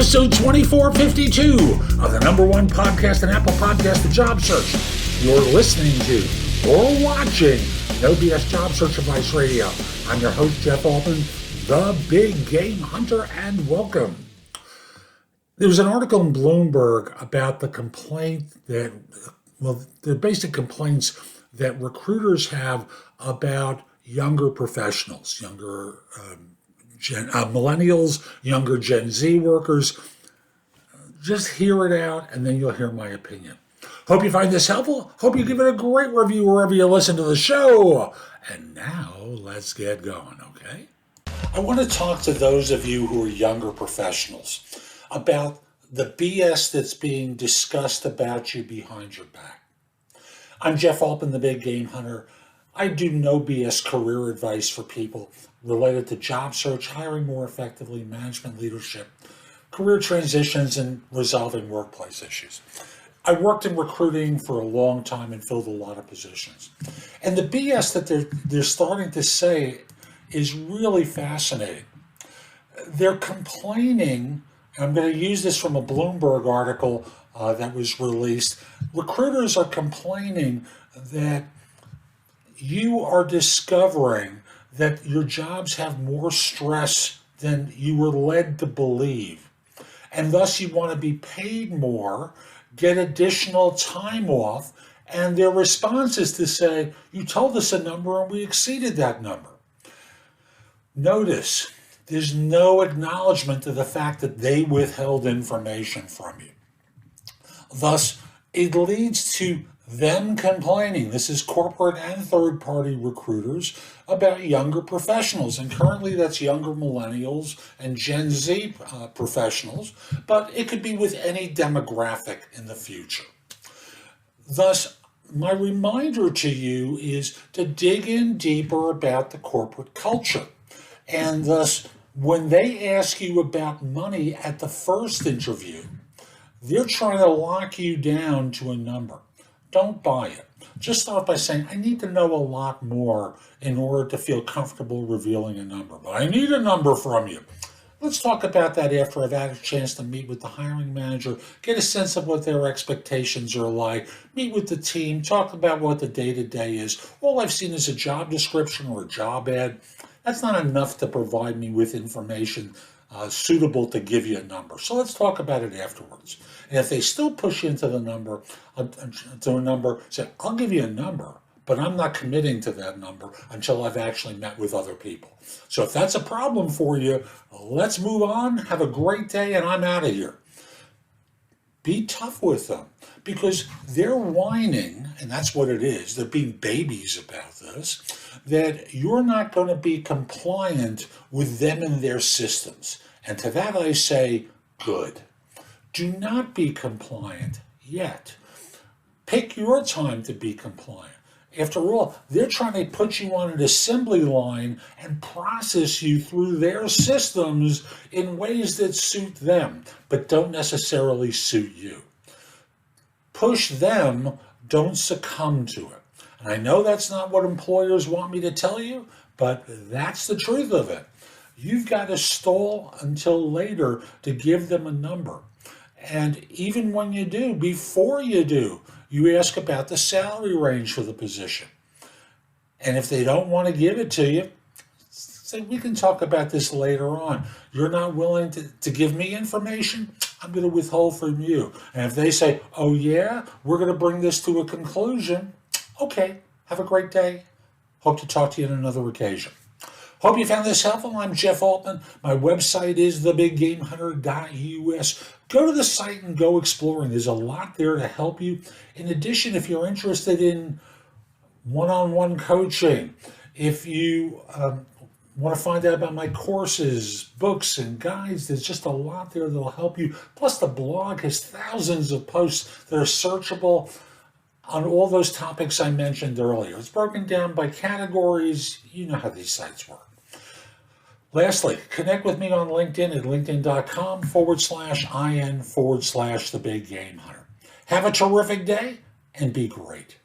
episode 2452 of the number one podcast in Apple Podcast, The Job Search. You're listening to or watching No BS Job Search Advice Radio. I'm your host, Jeff Altman, the Big Game Hunter, and welcome. There was an article in Bloomberg about the basic complaints that recruiters have about younger professionals, millennials, younger Gen Z workers. Just hear it out, and then you'll hear my opinion. Hope you find this helpful. Hope you give it a great review wherever you listen to the show. And now, let's get going, okay? I want to talk to those of you who are younger professionals about the BS that's being discussed about you behind your back. I'm Jeff Altman, the Big Game Hunter. I do no BS career advice for people related to job search, hiring more effectively, management leadership, career transitions, and resolving workplace issues. I worked in recruiting for a long time and filled a lot of positions. And the BS that they're starting to say is really fascinating. They're complaining, and I'm going to use this from a Bloomberg article that was released. Recruiters are complaining that you are discovering that your jobs have more stress than you were led to believe. And thus you want to be paid more, get additional time off, and their response is to say, you told us a number and we exceeded that number. Notice, there's no acknowledgement of the fact that they withheld information from you. Thus, it leads to them complaining, this is corporate and third-party recruiters, about younger professionals. And currently that's younger millennials and Gen Z professionals, but it could be with any demographic in the future. Thus, my reminder to you is to dig in deeper about the corporate culture. And thus, when they ask you about money at the first interview, they're trying to lock you down to a number. Don't buy it. Just start by saying, I need to know a lot more in order to feel comfortable revealing a number. But I need a number from you. Let's talk about that after I've had a chance to meet with the hiring manager, get a sense of what their expectations are like, meet with the team, talk about what the day-to-day is. All I've seen is a job description or a job ad. That's not enough to provide me with information suitable to give you a number. So let's talk about it afterwards. And if they still push you into the number, say, I'll give you a number, but I'm not committing to that number until I've actually met with other people. So if that's a problem for you, let's move on, have a great day, and I'm out of here. Be tough with them because they're whining, and that's what it is. They're being babies about this, that you're not going to be compliant with them and their systems. And to that I say, good. Do not be compliant yet. Pick your time to be compliant. After all, they're trying to put you on an assembly line and process you through their systems in ways that suit them, but don't necessarily suit you. Push them, don't succumb to it. And I know that's not what employers want me to tell you, but that's the truth of it. You've got to stall until later to give them a number. And even when you do, before you do, you ask about the salary range for the position. And if they don't want to give it to you, say, we can talk about this later on. You're not willing to give me information? I'm going to withhold from you. And if they say, oh yeah, we're going to bring this to a conclusion, okay, have a great day. Hope to talk to you on another occasion. Hope you found this helpful. I'm Jeff Altman. My website is thebiggamehunter.us. Go to the site and go exploring. There's a lot there to help you. In addition, if you're interested in one-on-one coaching, if you want to find out about my courses, books, and guides, there's just a lot there that'll help you. Plus, the blog has thousands of posts that are searchable on all those topics I mentioned earlier. It's broken down by categories. You know how these sites work. Lastly, connect with me on LinkedIn at linkedin.com/IN/the Big Game Hunter. Have a terrific day and be great.